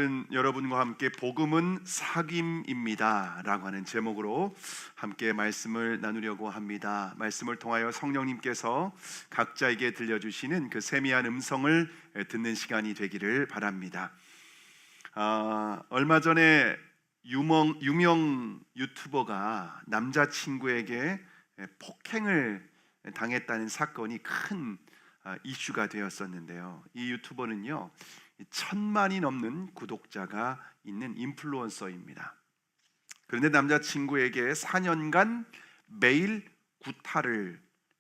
오늘은 여러분과 함께 복음은 사귐입니다 라고 하는 제목으로 함께 말씀을 나누려고 합니다. 말씀을 통하여 성령님께서 각자에게 들려주시는 그 세미한 음성을 듣는 시간이 되기를 바랍니다. 얼마 전에 유명 유튜버가 남자친구에게 폭행을 당했다는 사건이 큰 이슈가 되었었는데요. 이 유튜버는요 1000만이 넘는 구독자가 있는 인플루언서입니다. 그런데 남자친구에게 4년간 매일 구타를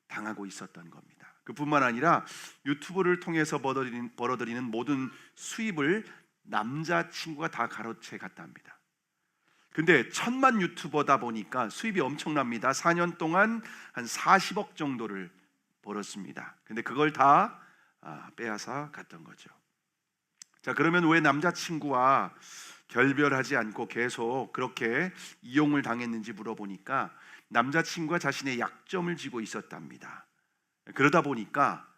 당하고 있었던 겁니다. 그뿐만 아니라 유튜브를 통해서 벌어들이는 모든 수입을 남자친구가 다 가로채 갔답니다. 근데 1000만 유튜버다 보니까 수입이 엄청납니다. 4년 동안 한 40억 정도를 벌었습니다. 근데 그걸 다 빼앗아 갔던 거죠. 자, 그러면 왜 남자친구와 결별하지 않고 계속 그렇게 이용을 당했는지 물어보니까 남자친구가 자신의 약점을 쥐고 있었답니다. 그러다 보니까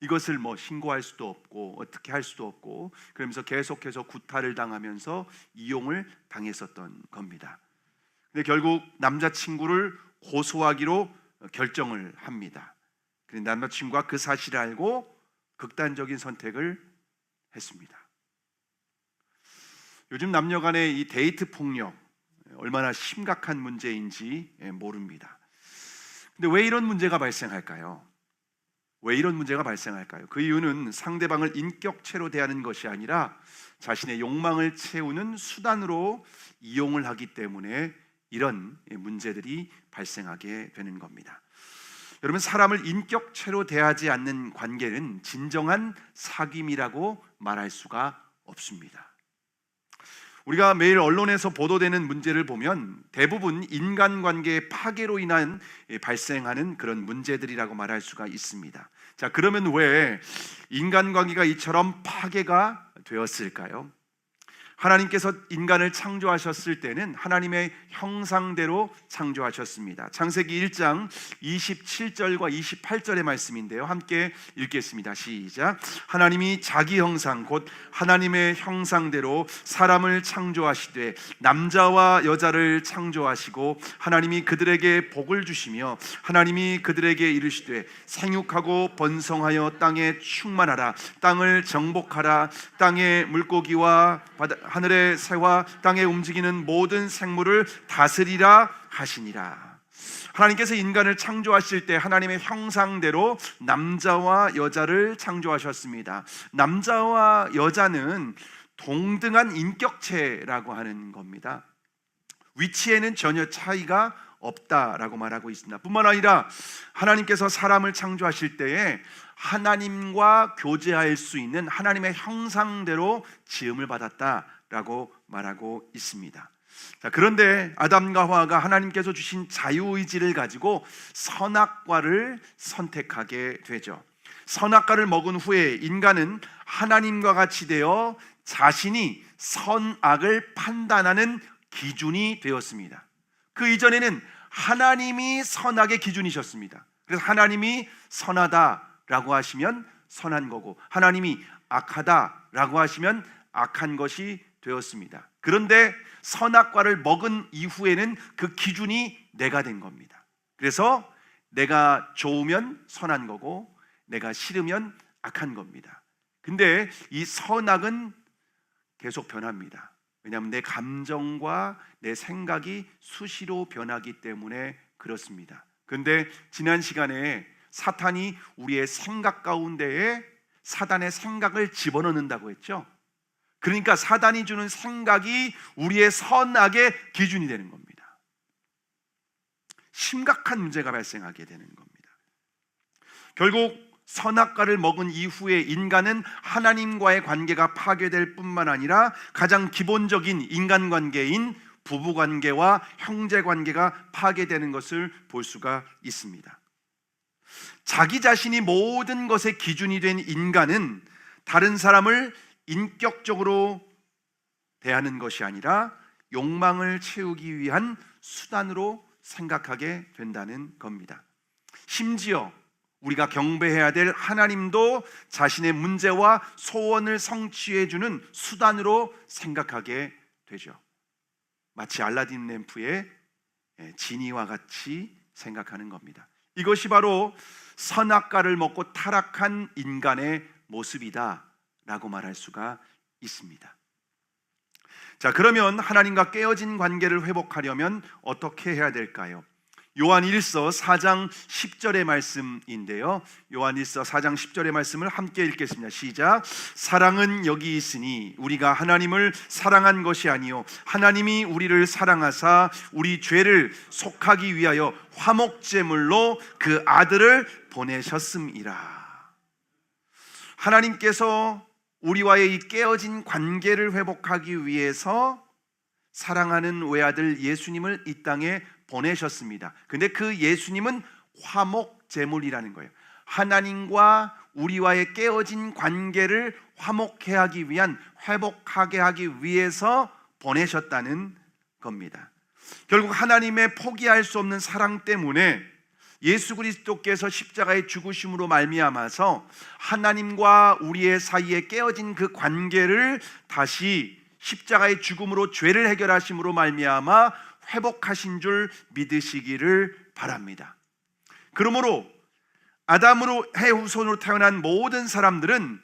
이것을 신고할 수도 없고 어떻게 할 수도 없고 그러면서 계속해서 구타를 당하면서 이용을 당했었던 겁니다. 근데 결국 남자친구를 고소하기로 결정을 합니다. 그런데 남자친구가 그 사실을 알고 극단적인 선택을 했습니다. 요즘 남녀 간의 이 데이트 폭력 얼마나 심각한 문제인지 모릅니다. 근데 왜 이런 문제가 발생할까요? 그 이유는 상대방을 인격체로 대하는 것이 아니라 자신의 욕망을 채우는 수단으로 이용을 하기 때문에 이런 문제들이 발생하게 되는 겁니다. 여러분, 사람을 인격체로 대하지 않는 관계는 진정한 사귐이라고 말할 수가 없습니다. 우리가 매일 언론에서 보도되는 문제를 보면 대부분 인간관계의 파괴로 인한 발생하는 그런 문제들이라고 말할 수가 있습니다. 자, 그러면 왜 인간관계가 이처럼 파괴가 되었을까요? 하나님께서 인간을 창조하셨을 때는 하나님의 형상대로 창조하셨습니다. 창세기 1장 27절과 28절의 말씀인데요, 함께 읽겠습니다. 시작. 하나님이 자기 형상 곧 하나님의 형상대로 사람을 창조하시되 남자와 여자를 창조하시고 하나님이 그들에게 복을 주시며 하나님이 그들에게 이르시되 생육하고 번성하여 땅에 충만하라. 땅을 정복하라. 땅의 물고기와 하늘의 새와 땅에 움직이는 모든 생물을 다스리라 하시니라. 하나님께서 인간을 창조하실 때 하나님의 형상대로 남자와 여자를 창조하셨습니다. 남자와 여자는 동등한 인격체라고 하는 겁니다. 위치에는 전혀 차이가 없다라고 말하고 있습니다. 뿐만 아니라 하나님께서 사람을 창조하실 때에 하나님과 교제할 수 있는 하나님의 형상대로 지음을 받았다라고 말하고 있습니다. 자, 그런데 아담과 하와가 하나님께서 주신 자유의지를 가지고 선악과를 선택하게 되죠. 선악과를 먹은 후에 인간은 하나님과 같이 되어 자신이 선악을 판단하는 기준이 되었습니다. 그 이전에는 하나님이 선악의 기준이셨습니다. 그래서 하나님이 선하다라고 하시면 선한 거고 하나님이 악하다라고 하시면 악한 것이 되었습니다. 그런데 선악과를 먹은 이후에는 그 기준이 내가 된 겁니다. 그래서 내가 좋으면 선한 거고 내가 싫으면 악한 겁니다. 근데 이 선악은 계속 변합니다. 왜냐하면 내 감정과 내 생각이 수시로 변하기 때문에 그렇습니다. 그런데 지난 시간에 사탄이 우리의 생각 가운데에 사단의 생각을 집어넣는다고 했죠. 그러니까 사단이 주는 생각이 우리의 선악의 기준이 되는 겁니다. 심각한 문제가 발생하게 되는 겁니다. 결국 선악과를 먹은 이후에 인간은 하나님과의 관계가 파괴될 뿐만 아니라 가장 기본적인 인간관계인 부부관계와 형제관계가 파괴되는 것을 볼 수가 있습니다. 자기 자신이 모든 것의 기준이 된 인간은 다른 사람을 인격적으로 대하는 것이 아니라 욕망을 채우기 위한 수단으로 생각하게 된다는 겁니다. 심지어 우리가 경배해야 될 하나님도 자신의 문제와 소원을 성취해 주는 수단으로 생각하게 되죠. 마치 알라딘 램프의 지니와 같이 생각하는 겁니다. 이것이 바로 선악과를 먹고 타락한 인간의 모습이다라고 말할 수가 있습니다. 자, 그러면 하나님과 깨어진 관계를 회복하려면 어떻게 해야 될까요? 요한 1서 4장 10절의 말씀인데요. 요한 1서 4장 10절의 말씀을 함께 읽겠습니다. 시작. 사랑은 여기 있으니 우리가 하나님을 사랑한 것이 아니요 하나님이 우리를 사랑하사 우리 죄를 속하기 위하여 화목제물로 그 아들을 보내셨음이라. 하나님께서 우리와의 이 깨어진 관계를 회복하기 위해서 사랑하는 외아들 예수님을 이 땅에 보내셨습니다. 근데 그 예수님은 화목제물이라는 거예요. 하나님과 우리와의 깨어진 관계를 화목해 하기 위한, 회복하게 하기 위해서 보내셨다는 겁니다. 결국 하나님의 포기할 수 없는 사랑 때문에 예수 그리스도께서 십자가의 죽으심으로 말미암아서 하나님과 우리의 사이에 깨어진 그 관계를 다시 십자가의 죽음으로 죄를 해결하심으로 말미암아 회복하신 줄 믿으시기를 바랍니다. 그러므로 아담으로 해 후손으로 태어난 모든 사람들은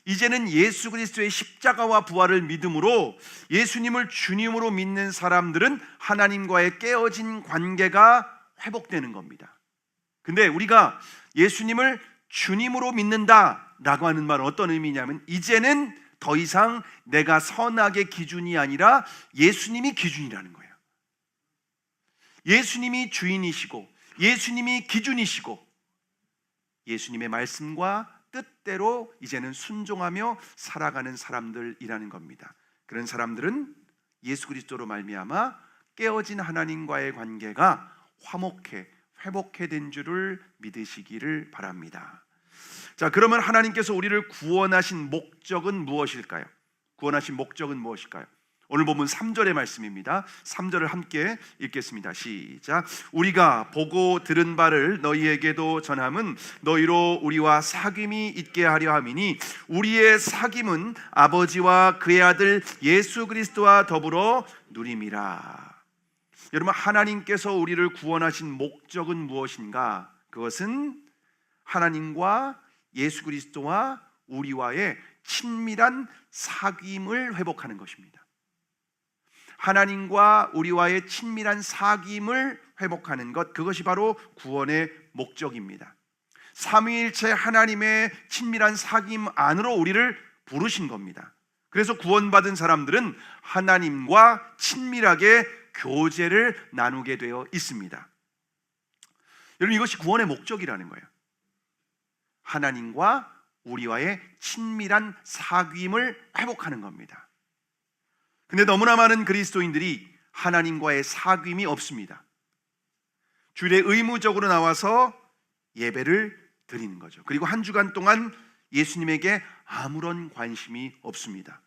이제는 예수 그리스도의 십자가와 부활을 믿음으로 예수님을 주님으로 믿는 사람들은 하나님과의 깨어진 관계가 회복되는 겁니다. 근데 우리가 예수님을 주님으로 믿는다라고 하는 말은 어떤 의미냐면 이제는 더 이상 내가 선악의 기준이 아니라 예수님이 기준이라는 거예요. 예수님이 주인이시고 예수님이 기준이시고 예수님의 말씀과 뜻대로 이제는 순종하며 살아가는 사람들이라는 겁니다. 그런 사람들은 예수 그리스도로 말미암아 깨어진 하나님과의 관계가 화목해 회복해 된 줄을 믿으시기를 바랍니다. 자, 그러면 하나님께서 우리를 구원하신 목적은 무엇일까요? 구원하신 목적은 무엇일까요? 오늘 본문 3절의 말씀입니다. 3절을 함께 읽겠습니다. 시작. 우리가 보고 들은 바를 너희에게도 전함은 너희로 우리와 사귐이 있게 하려 함이니 우리의 사귐은 아버지와 그의 아들 예수 그리스도와 더불어 누림이라. 여러분, 하나님께서 우리를 구원하신 목적은 무엇인가? 그것은 하나님과 예수 그리스도와 우리와의 친밀한 사귐을 회복하는 것입니다. 하나님과 우리와의 친밀한 사귐을 회복하는 것, 그것이 바로 구원의 목적입니다. 삼위일체 하나님의 친밀한 사귐 안으로 우리를 부르신 겁니다. 그래서 구원받은 사람들은 하나님과 친밀하게 교제를 나누게 되어 있습니다. 여러분, 이것이 구원의 목적이라는 거예요. 하나님과 우리와의 친밀한 사귐을 회복하는 겁니다. 근데 너무나 많은 그리스도인들이 하나님과의 사귐이 없습니다. 주일에 의무적으로 나와서 예배를 드리는 거죠. 그리고 한 주간 동안 예수님에게 아무런 관심이 없습니다.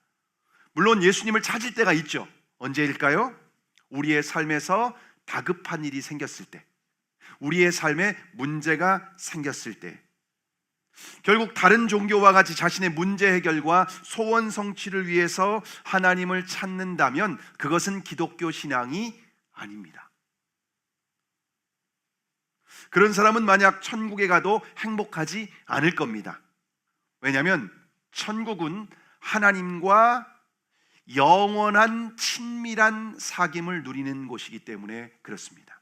물론 예수님을 찾을 때가 있죠. 언제일까요? 우리의 삶에서 다급한 일이 생겼을 때, 우리의 삶에 문제가 생겼을 때, 결국 다른 종교와 같이 자신의 문제 해결과 소원 성취를 위해서 하나님을 찾는다면 그것은 기독교 신앙이 아닙니다. 그런 사람은 만약 천국에 가도 행복하지 않을 겁니다. 왜냐하면 천국은 하나님과 영원한 친밀한 사귐을 누리는 곳이기 때문에 그렇습니다.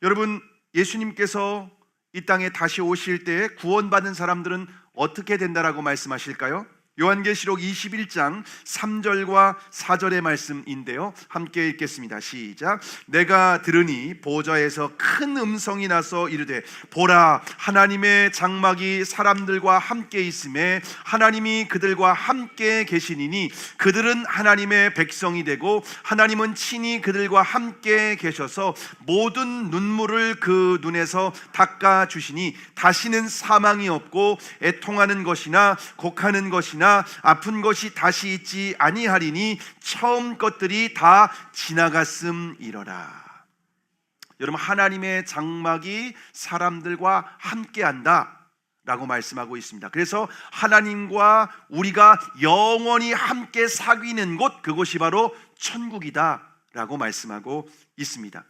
여러분, 예수님께서 이 땅에 다시 오실 때 구원받은 사람들은 어떻게 된다라고 말씀하실까요? 요한계시록 21장 3절과 4절의 말씀인데요, 함께 읽겠습니다. 시작. 내가 들으니 보좌에서 큰 음성이 나서 이르되 보라, 하나님의 장막이 사람들과 함께 있음에 하나님이 그들과 함께 계시니니 그들은 하나님의 백성이 되고 하나님은 친히 그들과 함께 계셔서 모든 눈물을 그 눈에서 닦아 주시니 다시는 사망이 없고 애통하는 것이나 곡하는 것이나 아픈 것이 다시 있지 아니하리니 처음 것들이 다 지나갔음이러라. 여러분, 하나님의 장막이 사람들과 함께한다 라고 말씀하고 있습니다. 그래서 하나님과 우리가 영원히 함께 사귀는 곳, 그곳이 바로 천국이다 라고 말씀하고 있습니다.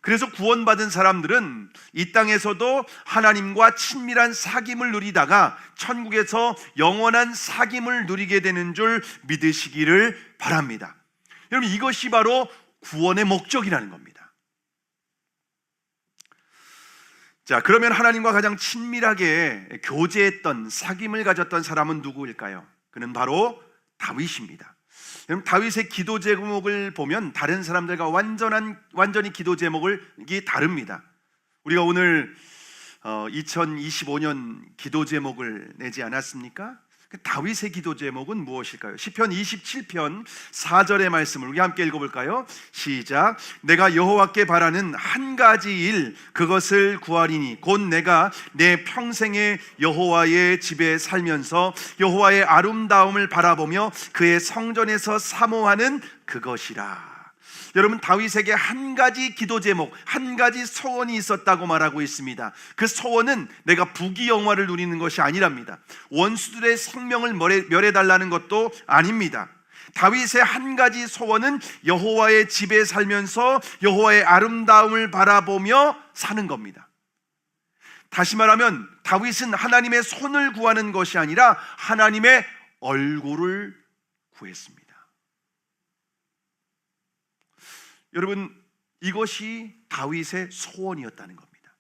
그래서 구원받은 사람들은 이 땅에서도 하나님과 친밀한 사귐을 누리다가 천국에서 영원한 사귐을 누리게 되는 줄 믿으시기를 바랍니다. 여러분, 이것이 바로 구원의 목적이라는 겁니다. 자, 그러면 하나님과 가장 친밀하게 교제했던, 사귐을 가졌던 사람은 누구일까요? 그는 바로 다윗입니다. 여러분, 다윗의 기도 제목을 보면 다른 사람들과 완전히 기도 제목이 다릅니다. 우리가 오늘 2025년 기도 제목을 내지 않았습니까? 다윗의 기도 제목은 무엇일까요? 시편 27편 4절의 말씀을 우리 함께 읽어볼까요? 시작. 내가 여호와께 바라는 한 가지 일, 그것을 구하리니 곧 내가 내 평생에 여호와의 집에 살면서 여호와의 아름다움을 바라보며 그의 성전에서 사모하는 그것이라. 여러분, 다윗에게 한 가지 기도 제목, 한 가지 소원이 있었다고 말하고 있습니다. 그 소원은 내가 부귀영화를 누리는 것이 아니랍니다. 원수들의 생명을 멸해달라는 것도 아닙니다. 다윗의 한 가지 소원은 여호와의 집에 살면서 여호와의 아름다움을 바라보며 사는 겁니다. 다시 말하면 다윗은 하나님의 손을 구하는 것이 아니라 하나님의 얼굴을 구했습니다. 여러분, 이것이 다윗의 소원이었다는 겁니다.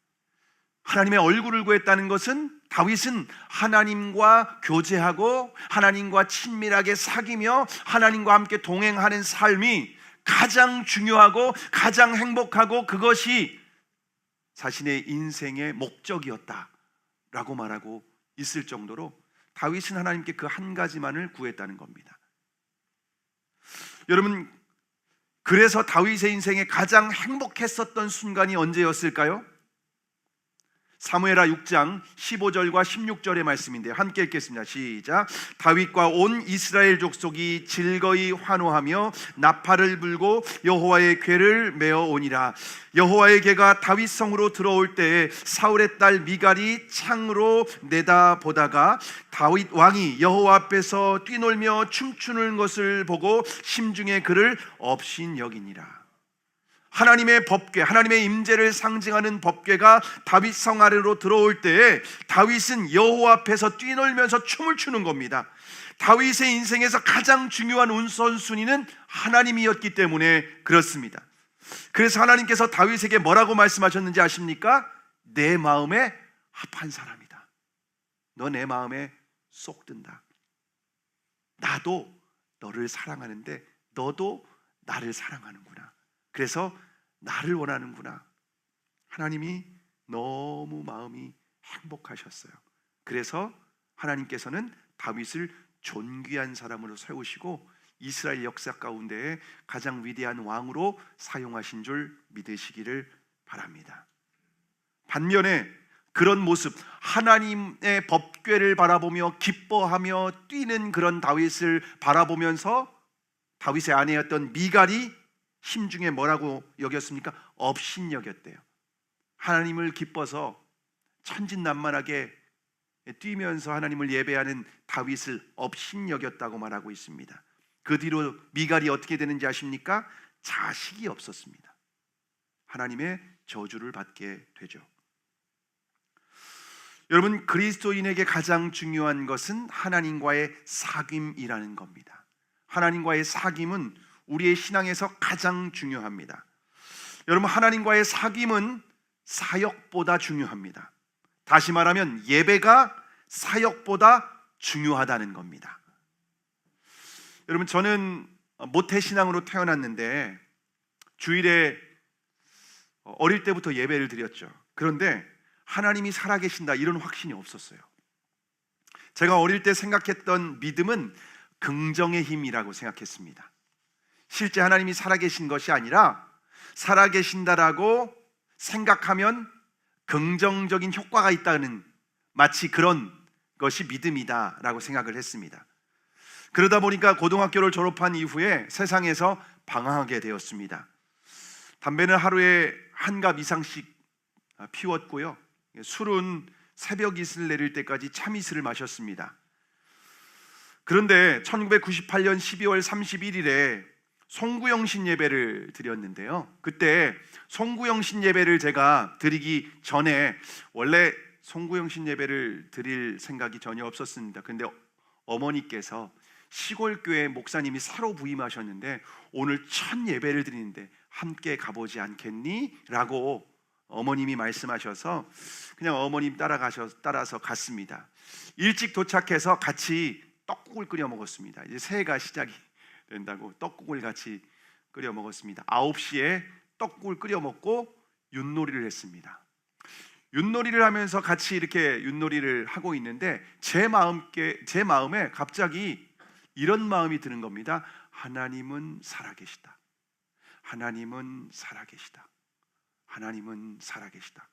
하나님의 얼굴을 구했다는 것은 다윗은 하나님과 교제하고 하나님과 친밀하게 사귀며 하나님과 함께 동행하는 삶이 가장 중요하고 가장 행복하고 그것이 자신의 인생의 목적이었다라고 말하고 있을 정도로 다윗은 하나님께 그 한 가지만을 구했다는 겁니다. 여러분, 그래서 다윗의 인생에 가장 행복했었던 순간이 언제였을까요? 사무엘하 6장 15절과 16절의 말씀인데요, 함께 읽겠습니다. 시작. 다윗과 온 이스라엘 족속이 즐거이 환호하며 나팔을 불고 여호와의 궤를 메어 오니라. 여호와의 궤가 다윗 성으로 들어올 때에 사울의 딸 미갈이 창으로 내다보다가 다윗 왕이 여호와 앞에서 뛰놀며 춤추는 것을 보고 심중에 그를 업신여기니라. 하나님의 법궤, 하나님의 임재를 상징하는 법궤가 다윗 성 아래로 들어올 때에 다윗은 여호와 앞에서 뛰놀면서 춤을 추는 겁니다. 다윗의 인생에서 가장 중요한 우선순위는 하나님이었기 때문에 그렇습니다. 그래서 하나님께서 다윗에게 뭐라고 말씀하셨는지 아십니까? 내 마음에 합한 사람이다. 너 내 마음에 쏙 든다. 나도 너를 사랑하는데 너도 나를 사랑하는구나. 그래서 나를 원하는구나. 하나님이 너무 마음이 행복하셨어요. 그래서 하나님께서는 다윗을 존귀한 사람으로 세우시고 이스라엘 역사 가운데에 가장 위대한 왕으로 사용하신 줄 믿으시기를 바랍니다. 반면에 그런 모습, 하나님의 법궤를 바라보며 기뻐하며 뛰는 그런 다윗을 바라보면서 다윗의 아내였던 미갈이 심중에 뭐라고 여겼습니까? 업신여겼대요. 하나님을 기뻐서 천진난만하게 뛰면서 하나님을 예배하는 다윗을 업신여겼다고 말하고 있습니다. 그 뒤로 미갈이 어떻게 되는지 아십니까? 자식이 없었습니다. 하나님의 저주를 받게 되죠. 여러분, 그리스도인에게 가장 중요한 것은 하나님과의 사귐이라는 겁니다. 하나님과의 사귐은 우리의 신앙에서 가장 중요합니다. 여러분, 하나님과의 사귐은 사역보다 중요합니다. 다시 말하면 예배가 사역보다 중요하다는 겁니다. 여러분, 저는 모태신앙으로 태어났는데 주일에 어릴 때부터 예배를 드렸죠. 그런데 하나님이 살아계신다 이런 확신이 없었어요. 제가 어릴 때 생각했던 믿음은 긍정의 힘이라고 생각했습니다. 실제 하나님이 살아계신 것이 아니라 살아계신다라고 생각하면 긍정적인 효과가 있다는, 마치 그런 것이 믿음이다라고 생각을 했습니다. 그러다 보니까 고등학교를 졸업한 이후에 세상에서 방황하게 되었습니다. 담배는 하루에 한 갑 이상씩 피웠고요. 술은 새벽 이슬 내릴 때까지 참이슬을 마셨습니다. 그런데 1998년 12월 31일에 송구영신 예배를 드렸는데요. 그때 송구영신 예배를 제가 드리기 전에 원래 송구영신 예배를 드릴 생각이 전혀 없었습니다. 근데 어머니께서 시골 교회 목사님이 새로 부임하셨는데 오늘 첫 예배를 드리는데 함께 가보지 않겠니? 라고 어머님이 말씀하셔서 그냥 어머님 따라서 갔습니다. 일찍 도착해서 같이 떡국을 끓여 먹었습니다. 이제 새해가 시작이 된다고 떡국을 같이 끓여 먹었습니다. 9시에 떡국을 끓여 먹고 윷놀이를 했습니다. 윷놀이를 하면서 같이 이렇게 윷놀이를 하고 있는데 제 마음에 갑자기 이런 마음이 드는 겁니다. 하나님은 살아계시다. 하나님은 살아계시다. 하나님은 살아계시다.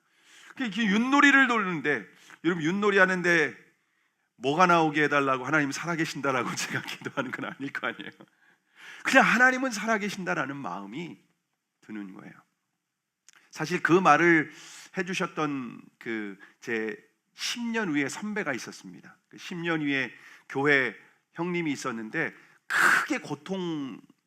이렇게 윷놀이를 돌리는데, 여러분 윷놀이 하는데 뭐가 나오게 해달라고 하나님 살아계신다라고 제가 기도하는 건 아닐 거 아니에요. 그냥 하나님은 살아계신다라는 마음이 드는 거예요. 사실 그 말을 해주셨던 제 10년 위에 선배가 있었습니다. 10년 위에 교회 형님이 있었는데 크게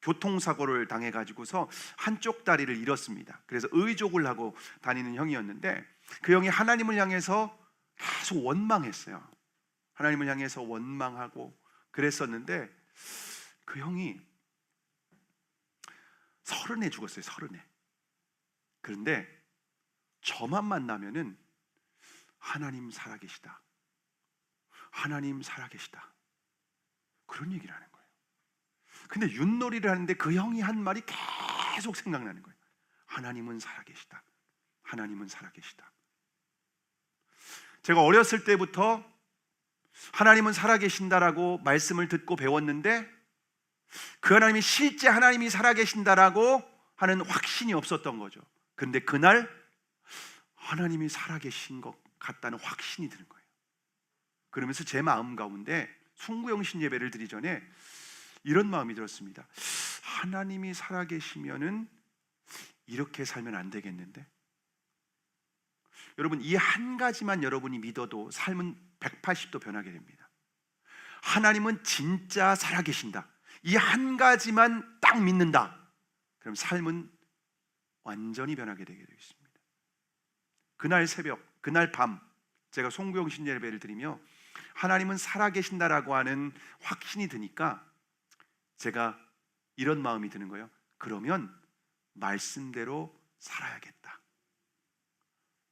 교통사고를 당해가지고서 한쪽 다리를 잃었습니다. 그래서 의족을 하고 다니는 형이었는데 그 형이 하나님을 향해서 계속 원망했어요. 하나님을 향해서 원망하고 그랬었는데 그 형이 30에 죽었어요. 30에. 그런데 저만 만나면은 하나님 살아계시다. 하나님 살아계시다. 그런 얘기를 하는 거예요. 근데 윷놀이를 하는데 그 형이 한 말이 계속 생각나는 거예요. 하나님은 살아계시다. 하나님은 살아계시다. 제가 어렸을 때부터 하나님은 살아계신다라고 말씀을 듣고 배웠는데 그 하나님이 실제 하나님이 살아계신다라고 하는 확신이 없었던 거죠. 근데 그날 하나님이 살아계신 것 같다는 확신이 드는 거예요. 그러면서 제 마음 가운데 송구영신 예배를 드리기 전에 이런 마음이 들었습니다. 하나님이 살아계시면은 이렇게 살면 안 되겠는데? 여러분, 이 한 가지만 여러분이 믿어도 삶은 180도 변하게 됩니다. 하나님은 진짜 살아계신다. 이 한 가지만 딱 믿는다. 그럼 삶은 완전히 변하게 되게 되어 있습니다. 그날 새벽, 그날 밤 제가 송구영신 예배를 드리며 하나님은 살아계신다라고 하는 확신이 드니까 제가 이런 마음이 드는 거예요. 그러면 말씀대로 살아야겠다.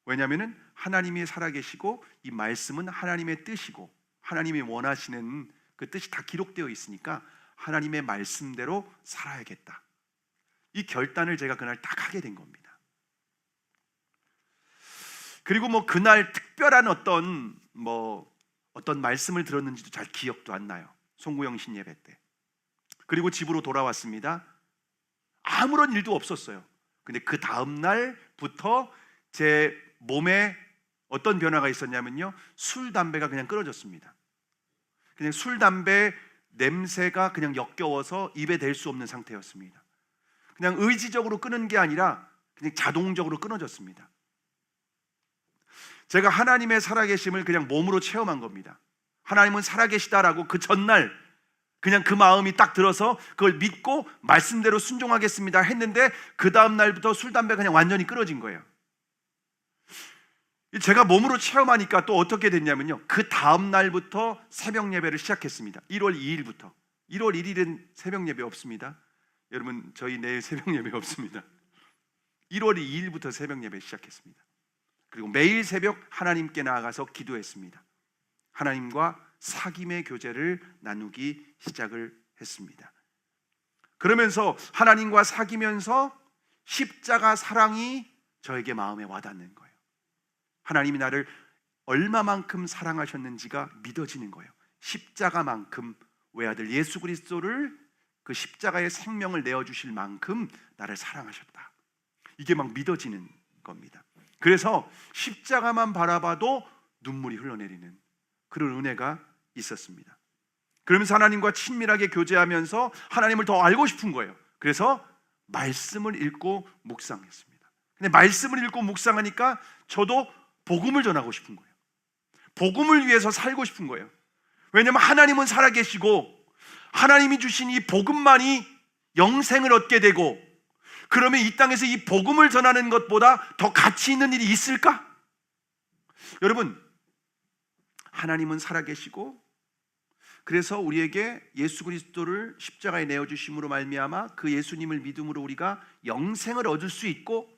왜냐하면 하나님이 살아계시고 이 말씀은 하나님의 뜻이고 하나님이 원하시는 그 뜻이 다 기록되어 있으니까 하나님의 말씀대로 살아야겠다. 이 결단을 제가 그날 딱 하게 된 겁니다. 그리고 그날 특별한 어떤 말씀을 들었는지도 잘 기억도 안 나요. 송구영신 예배 때. 그리고 집으로 돌아왔습니다. 아무런 일도 없었어요. 근데 그 다음 날부터 제 몸에 어떤 변화가 있었냐면요, 술, 담배가 그냥 끊어졌습니다. 그냥 술, 담배 냄새가 그냥 역겨워서 입에 댈 수 없는 상태였습니다. 그냥 의지적으로 끊은 게 아니라 그냥 자동적으로 끊어졌습니다. 제가 하나님의 살아계심을 그냥 몸으로 체험한 겁니다. 하나님은 살아계시다라고 그 전날 그냥 그 마음이 딱 들어서 그걸 믿고 말씀대로 순종하겠습니다 했는데 그 다음 날부터 술, 담배 그냥 완전히 끊어진 거예요. 제가 몸으로 체험하니까 또 어떻게 됐냐면요, 그 다음 날부터 새벽 예배를 시작했습니다. 1월 2일부터. 1월 1일은 새벽 예배 없습니다. 여러분, 저희 내일 새벽 예배 없습니다. 1월 2일부터 새벽 예배 시작했습니다. 그리고 매일 새벽 하나님께 나아가서 기도했습니다. 하나님과 사귐의 교제를 나누기 시작을 했습니다. 그러면서 하나님과 사귀면서 십자가 사랑이 저에게 마음에 와닿는 거예요. 하나님이 나를 얼마만큼 사랑하셨는지가 믿어지는 거예요. 십자가만큼, 외아들 예수 그리스도를 그 십자가의 생명을 내어주실 만큼 나를 사랑하셨다. 이게 막 믿어지는 겁니다. 그래서 십자가만 바라봐도 눈물이 흘러내리는 그런 은혜가 있었습니다. 그러면서 하나님과 친밀하게 교제하면서 하나님을 더 알고 싶은 거예요. 그래서 말씀을 읽고 묵상했습니다. 근데 말씀을 읽고 묵상하니까 저도 복음을 전하고 싶은 거예요. 복음을 위해서 살고 싶은 거예요. 왜냐하면 하나님은 살아계시고 하나님이 주신 이 복음만이 영생을 얻게 되고, 그러면 이 땅에서 이 복음을 전하는 것보다 더 가치 있는 일이 있을까? 여러분, 하나님은 살아계시고 그래서 우리에게 예수 그리스도를 십자가에 내어주심으로 말미암아 그 예수님을 믿음으로 우리가 영생을 얻을 수 있고,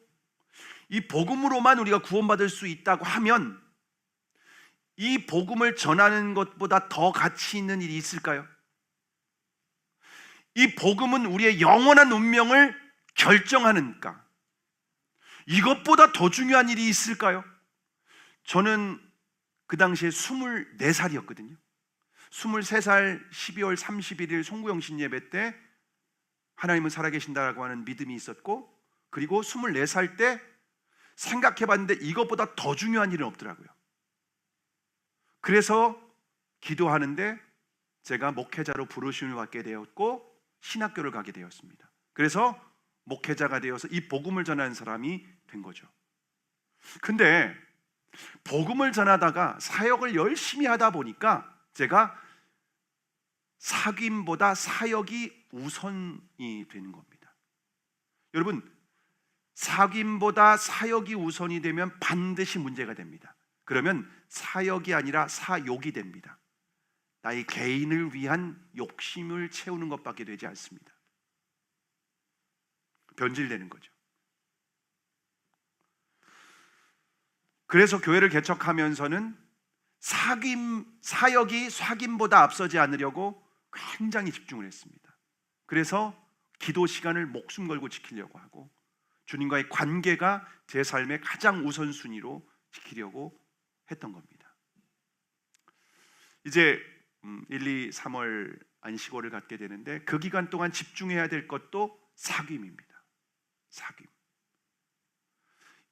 이 복음으로만 우리가 구원받을 수 있다고 하면 이 복음을 전하는 것보다 더 가치 있는 일이 있을까요? 이 복음은 우리의 영원한 운명을 결정하는가? 이것보다 더 중요한 일이 있을까요? 저는 그 당시에 24살이었거든요. 23살 12월 31일 송구영신 예배 때 하나님은 살아계신다라고 하는 믿음이 있었고, 그리고 24살 때 생각해봤는데 이것보다 더 중요한 일은 없더라고요. 그래서 기도하는데 제가 목회자로 부르심을 받게 되었고 신학교를 가게 되었습니다. 그래서 목회자가 되어서 이 복음을 전하는 사람이 된 거죠. 근데 복음을 전하다가 사역을 열심히 하다 보니까 제가 사귐보다 사역이 우선이 되는 겁니다. 여러분, 사귐보다 사역이 우선이 되면 반드시 문제가 됩니다. 그러면 사역이 아니라 사욕이 됩니다. 나의 개인을 위한 욕심을 채우는 것밖에 되지 않습니다. 변질되는 거죠. 그래서 교회를 개척하면서는 사역이 사귐보다 앞서지 않으려고 굉장히 집중을 했습니다. 그래서 기도 시간을 목숨 걸고 지키려고 하고, 주님과의 관계가 제 삶의 가장 우선순위로 지키려고 했던 겁니다. 이제 1, 2, 3월 안식월을 갖게 되는데 그 기간 동안 집중해야 될 것도 사귐입니다. 사귐.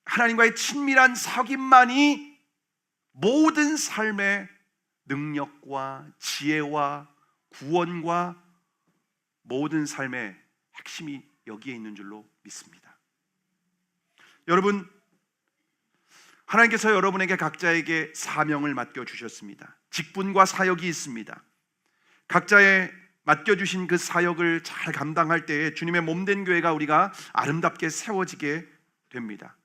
하나님과의 친밀한 사귐만이 모든 삶의 능력과 지혜와 구원과 모든 삶의 핵심이 여기에 있는 줄로 믿습니다. 여러분, 하나님께서 여러분에게 각자에게 사명을 맡겨주셨습니다. 직분과 사역이 있습니다. 각자의 맡겨주신 그 사역을 잘 감당할 때에 주님의 몸된 교회가 우리가 아름답게 세워지게 됩니다.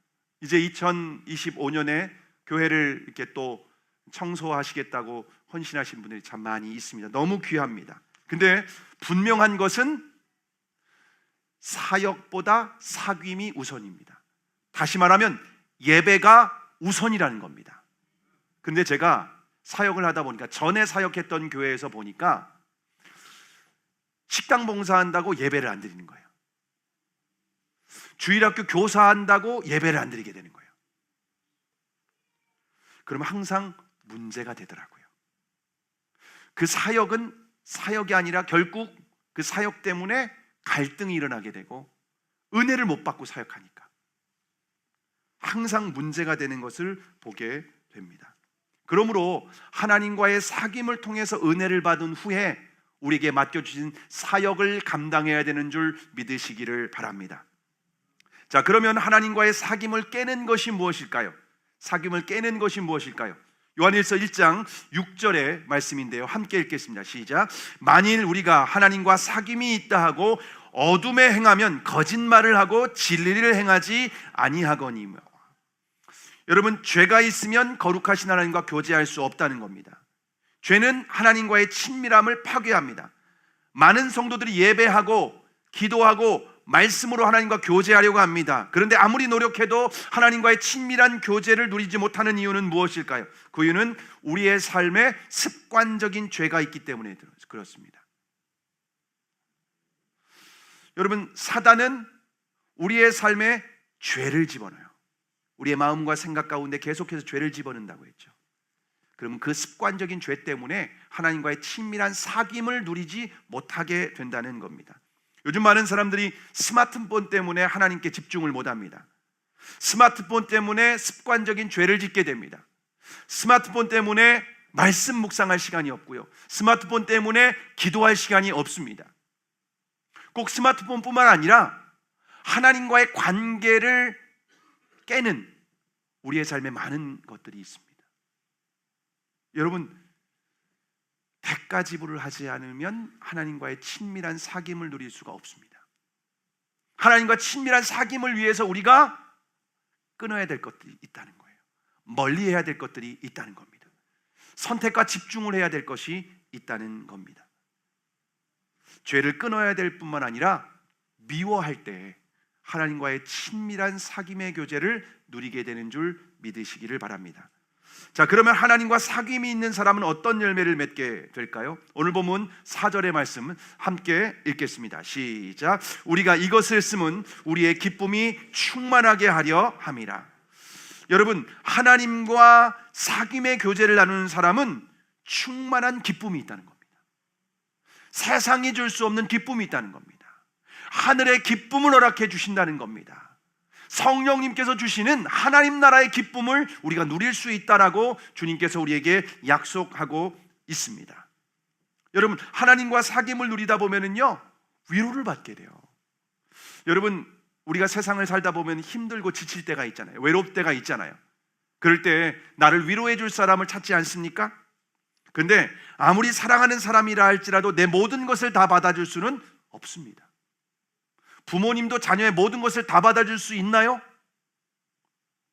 이제 2025년에 교회를 이렇게 또 청소하시겠다고 헌신하신 분들이 참 많이 있습니다. 너무 귀합니다. 근데 분명한 것은 사역보다 사귐이 우선입니다. 다시 말하면 예배가 우선이라는 겁니다. 근데 제가 사역을 하다 보니까, 전에 사역했던 교회에서 보니까 식당 봉사한다고 예배를 안 드리는 거예요. 주일학교 교사한다고 예배를 안 드리게 되는 거예요. 그러면 항상 문제가 되더라고요. 그 사역은 사역이 아니라 결국 그 사역 때문에 갈등이 일어나게 되고 은혜를 못 받고 사역하니까 항상 문제가 되는 것을 보게 됩니다. 그러므로 하나님과의 사귐을 통해서 은혜를 받은 후에 우리에게 맡겨주신 사역을 감당해야 되는 줄 믿으시기를 바랍니다. 자, 그러면 하나님과의 사귐을 깨는 것이 무엇일까요? 사귐을 깨는 것이 무엇일까요? 요한일서 1장 6절의 말씀인데요, 함께 읽겠습니다. 시작. 만일 우리가 하나님과 사귐이 있다 하고 어둠에 행하면 거짓말을 하고 진리를 행하지 아니하거니며. 여러분, 죄가 있으면 거룩하신 하나님과 교제할 수 없다는 겁니다. 죄는 하나님과의 친밀함을 파괴합니다. 많은 성도들이 예배하고 기도하고 말씀으로 하나님과 교제하려고 합니다. 그런데 아무리 노력해도 하나님과의 친밀한 교제를 누리지 못하는 이유는 무엇일까요? 그 이유는 우리의 삶에 습관적인 죄가 있기 때문에 그렇습니다. 여러분, 사단은 우리의 삶에 죄를 집어넣어요. 우리의 마음과 생각 가운데 계속해서 죄를 집어넣는다고 했죠. 그러면 그 습관적인 죄 때문에 하나님과의 친밀한 사귐을 누리지 못하게 된다는 겁니다. 요즘 많은 사람들이 스마트폰 때문에 하나님께 집중을 못합니다. 스마트폰 때문에 습관적인 죄를 짓게 됩니다. 스마트폰 때문에 말씀 묵상할 시간이 없고요, 스마트폰 때문에 기도할 시간이 없습니다. 꼭 스마트폰뿐만 아니라 하나님과의 관계를 깨는 우리의 삶에 많은 것들이 있습니다. 여러분, 대가 지불을 하지 않으면 하나님과의 친밀한 사귐을 누릴 수가 없습니다. 하나님과 친밀한 사귐을 위해서 우리가 끊어야 될 것들이 있다는 거예요. 멀리해야 될 것들이 있다는 겁니다. 선택과 집중을 해야 될 것이 있다는 겁니다. 죄를 끊어야 될 뿐만 아니라 미워할 때 하나님과의 친밀한 사귐의 교제를 누리게 되는 줄 믿으시기를 바랍니다. 자, 그러면 하나님과 사귐이 있는 사람은 어떤 열매를 맺게 될까요? 오늘 본문 4절의 말씀 함께 읽겠습니다. 시작. 우리가 이것을 쓰면 우리의 기쁨이 충만하게 하려 함이라. 여러분, 하나님과 사귐의 교제를 나누는 사람은 충만한 기쁨이 있다는 겁니다. 세상이 줄 수 없는 기쁨이 있다는 겁니다. 하늘의 기쁨을 허락해 주신다는 겁니다. 성령님께서 주시는 하나님 나라의 기쁨을 우리가 누릴 수 있다라고 주님께서 우리에게 약속하고 있습니다. 여러분, 하나님과 사귐을 누리다 보면은요, 위로를 받게 돼요. 여러분, 우리가 세상을 살다 보면 힘들고 지칠 때가 있잖아요. 외로울 때가 있잖아요. 그럴 때 나를 위로해 줄 사람을 찾지 않습니까? 근데 아무리 사랑하는 사람이라 할지라도 내 모든 것을 다 받아줄 수는 없습니다. 부모님도 자녀의 모든 것을 다 받아줄 수 있나요?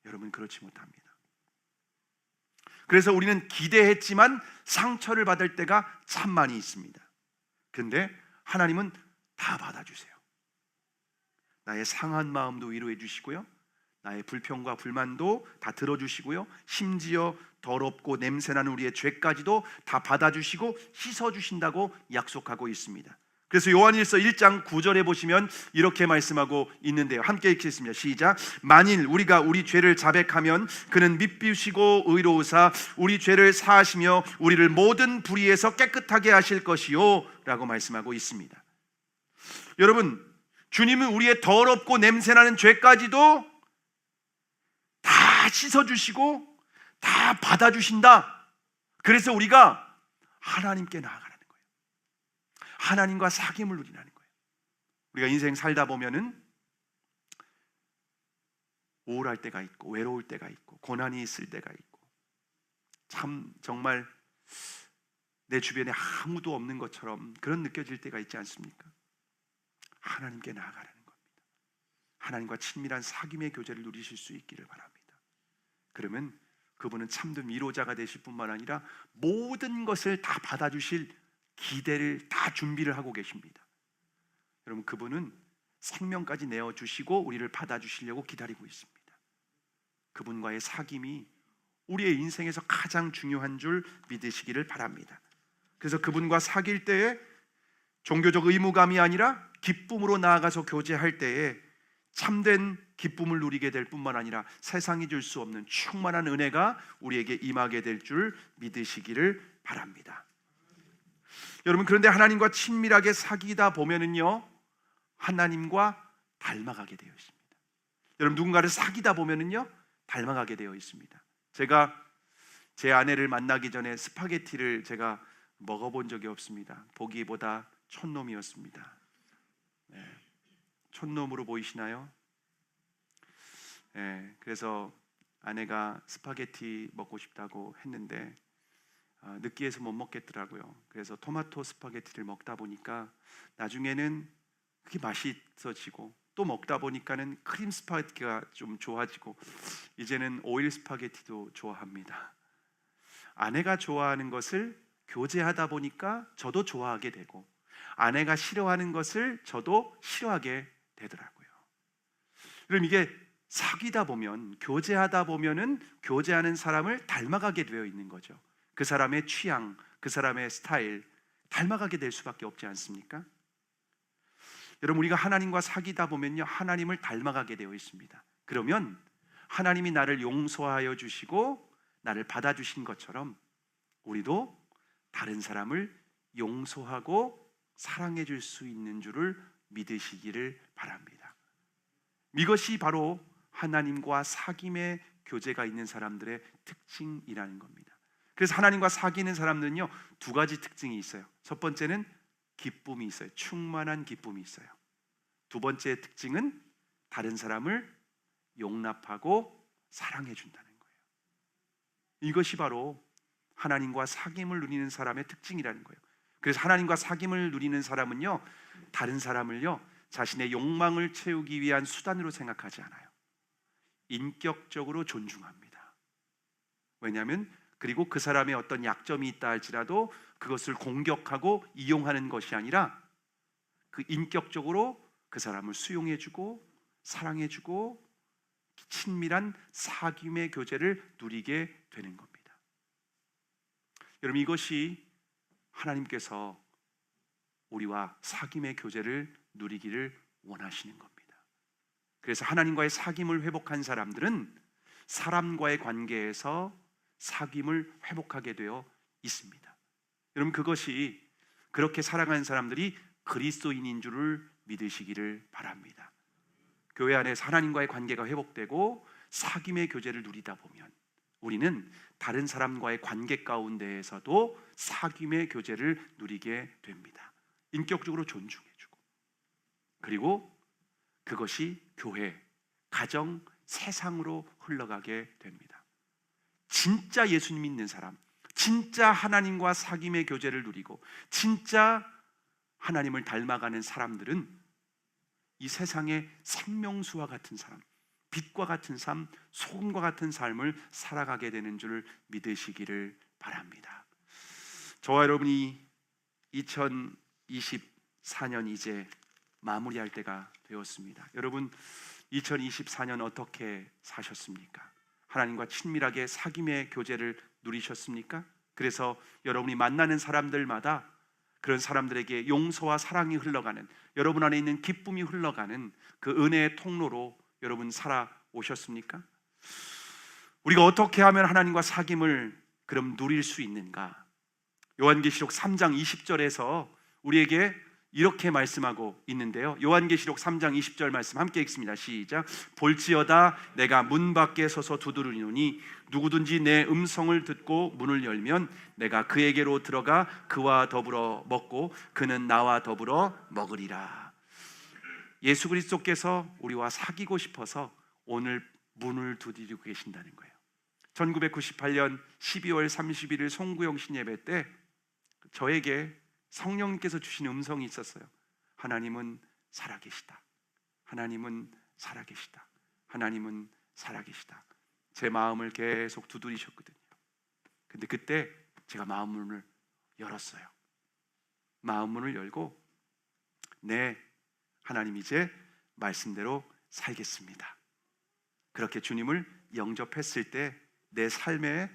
여러분, 그렇지 못합니다. 그래서 우리는 기대했지만 상처를 받을 때가 참 많이 있습니다. 근데 하나님은 다 받아주세요. 나의 상한 마음도 위로해 주시고요, 나의 불평과 불만도 다 들어주시고요, 심지어 더럽고 냄새나는 우리의 죄까지도 다 받아주시고 씻어주신다고 약속하고 있습니다. 그래서 요한일서 1장 9절에 보시면 이렇게 말씀하고 있는데요, 함께 읽겠습니다. 시작. 만일 우리가 우리 죄를 자백하면 그는 믿으시고 의로우사 우리 죄를 사하시며 우리를 모든 불의에서 깨끗하게 하실 것이요 라고 말씀하고 있습니다. 여러분, 주님은 우리의 더럽고 냄새나는 죄까지도 다 씻어주시고 다 받아주신다. 그래서 우리가 하나님께 나아가라는 거예요. 하나님과 사귐을 누리라는 거예요. 우리가 인생 살다 보면은 우울할 때가 있고 외로울 때가 있고 고난이 있을 때가 있고 참 정말 내 주변에 아무도 없는 것처럼 그런 느껴질 때가 있지 않습니까? 하나님께 나아가라는 겁니다. 하나님과 친밀한 사귐의 교제를 누리실 수 있기를 바랍니다. 그러면 그분은 참된 위로자가 되실 뿐만 아니라 모든 것을 다 받아주실 기대를 다 준비를 하고 계십니다. 여러분, 그분은 생명까지 내어주시고 우리를 받아주시려고 기다리고 있습니다. 그분과의 사귐이 우리의 인생에서 가장 중요한 줄 믿으시기를 바랍니다. 그래서 그분과 사귈 때에 종교적 의무감이 아니라 기쁨으로 나아가서 교제할 때에 참된 기쁨을 누리게 될 뿐만 아니라 세상이 줄 수 없는 충만한 은혜가 우리에게 임하게 될 줄 믿으시기를 바랍니다. 여러분, 그런데 하나님과 친밀하게 사귀다 보면은요, 하나님과 닮아가게 되어 있습니다. 여러분, 누군가를 사귀다 보면은요, 닮아가게 되어 있습니다. 제가 제 아내를 만나기 전에 스파게티를 제가 먹어본 적이 없습니다. 보기보다 촌놈이었습니다. 네. 촌놈으로 보이시나요? 네, 그래서 아내가 스파게티 먹고 싶다고 했는데 느끼해서 못 먹겠더라고요. 그래서 토마토 스파게티를 먹다 보니까 나중에는 그게 맛있어지고 또 먹다 보니까는 크림 스파게티가 좀 좋아지고 이제는 오일 스파게티도 좋아합니다. 아내가 좋아하는 것을 교제하다 보니까 저도 좋아하게 되고 아내가 싫어하는 것을 저도 싫어하게 되더라고요. 그럼 이게 사귀다 보면, 교제하다 보면은 교제하는 사람을 닮아가게 되어 있는 거죠. 그 사람의 취향, 그 사람의 스타일 닮아가게 될 수밖에 없지 않습니까? 여러분, 우리가 하나님과 사귀다 보면요, 하나님을 닮아가게 되어 있습니다. 그러면 하나님이 나를 용서하여 주시고 나를 받아주신 것처럼 우리도 다른 사람을 용서하고 사랑해 줄 수 있는 줄을 믿으시기를 바랍니다. 이것이 바로 하나님과 사귐의 교제가 있는 사람들의 특징이라는 겁니다. 그래서 하나님과 사귀는 사람들은요, 두 가지 특징이 있어요. 첫 번째는 기쁨이 있어요. 충만한 기쁨이 있어요. 두 번째 특징은 다른 사람을 용납하고 사랑해 준다는 거예요. 이것이 바로 하나님과 사귐을 누리는 사람의 특징이라는 거예요. 그래서 하나님과 사귐을 누리는 사람은요, 다른 사람을요, 자신의 욕망을 채우기 위한 수단으로 생각하지 않아요. 인격적으로 존중합니다. 왜냐하면 그리고 그 사람의 어떤 약점이 있다 할지라도 그것을 공격하고 이용하는 것이 아니라 그 인격적으로 그 사람을 수용해주고 사랑해주고 친밀한 사귐의 교제를 누리게 되는 겁니다. 여러분, 이것이 하나님께서 우리와 사귐의 교제를 누리기를 원하시는 겁니다. 그래서 하나님과의 사귐을 회복한 사람들은 사람과의 관계에서 사귐을 회복하게 되어 있습니다. 여러분, 그것이 그렇게 살아가는 사람들이 그리스도인인 줄을 믿으시기를 바랍니다. 교회 안에서 하나님과의 관계가 회복되고 사귐의 교제를 누리다 보면 우리는 다른 사람과의 관계 가운데에서도 사귐의 교제를 누리게 됩니다. 인격적으로 존중해주고, 그리고 그것이 교회, 가정, 세상으로 흘러가게 됩니다. 진짜 예수님 믿는 사람, 진짜 하나님과 사귐의 교제를 누리고 진짜 하나님을 닮아가는 사람들은 이 세상의 생명수와 같은 사람, 빛과 같은 삶, 소금과 같은 삶을 살아가게 되는 줄 믿으시기를 바랍니다. 저와 여러분이 2024년 이제 마무리할 때가 되었습니다. 여러분, 2024년 어떻게 사셨습니까? 하나님과 친밀하게 사귐의 교제를 누리셨습니까? 그래서 여러분이 만나는 사람들마다 그런 사람들에게 용서와 사랑이 흘러가는, 여러분 안에 있는 기쁨이 흘러가는 그 은혜의 통로로 여러분 살아오셨습니까? 우리가 어떻게 하면 하나님과 사귐을 그럼 누릴 수 있는가? 요한계시록 3장 20절에서 우리에게 이렇게 말씀하고 있는데요. 요한계시록 3장 20절 말씀 함께 읽습니다. 시작. 볼지어다 내가 문 밖에 서서 두드리노니 누구든지 내 음성을 듣고 문을 열면 내가 그에게로 들어가 그와 더불어 먹고 그는 나와 더불어 먹으리라. 예수 그리스도께서 우리와 사귀고 싶어서 오늘 문을 두드리고 계신다는 거예요. 1998년 12월 31일 송구영신 예배 때 저에게 성령님께서 주신 음성이 있었어요. 하나님은 살아계시다. 하나님은 살아계시다. 하나님은 살아계시다. 제 마음을 계속 두드리셨거든요. 근데 그때 제가 마음 문을 열었어요. 마음 문을 열고 네, 하나님 이제 말씀대로 살겠습니다. 그렇게 주님을 영접했을 때 내 삶에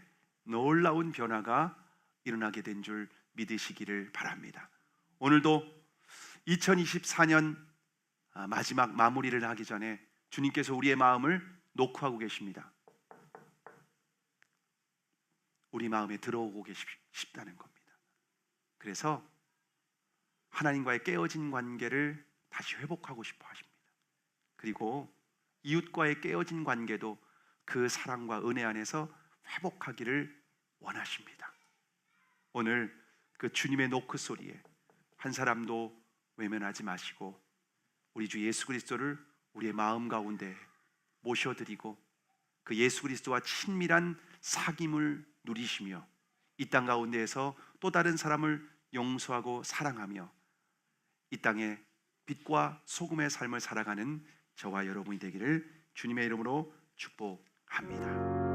놀라운 변화가 일어나게 된 줄 믿으시기를 바랍니다. 오늘도 2024년 마지막 마무리를 하기 전에 주님께서 우리의 마음을 녹화하고 계십니다. 우리 마음에 들어오고 싶다는 겁니다. 그래서 하나님과의 깨어진 관계를 다시 회복하고 싶어 하십니다. 그리고 이웃과의 깨어진 관계도 그 사랑과 은혜 안에서 회복하기를 원하십니다. 오늘 그 주님의 노크 소리에 한 사람도 외면하지 마시고 우리 주 예수 그리스도를 우리의 마음 가운데 모셔드리고 그 예수 그리스도와 친밀한 사귐을 누리시며 이 땅 가운데에서 또 다른 사람을 용서하고 사랑하며 이 땅에 빛과 소금의 삶을 살아가는 저와 여러분이 되기를 주님의 이름으로 축복합니다.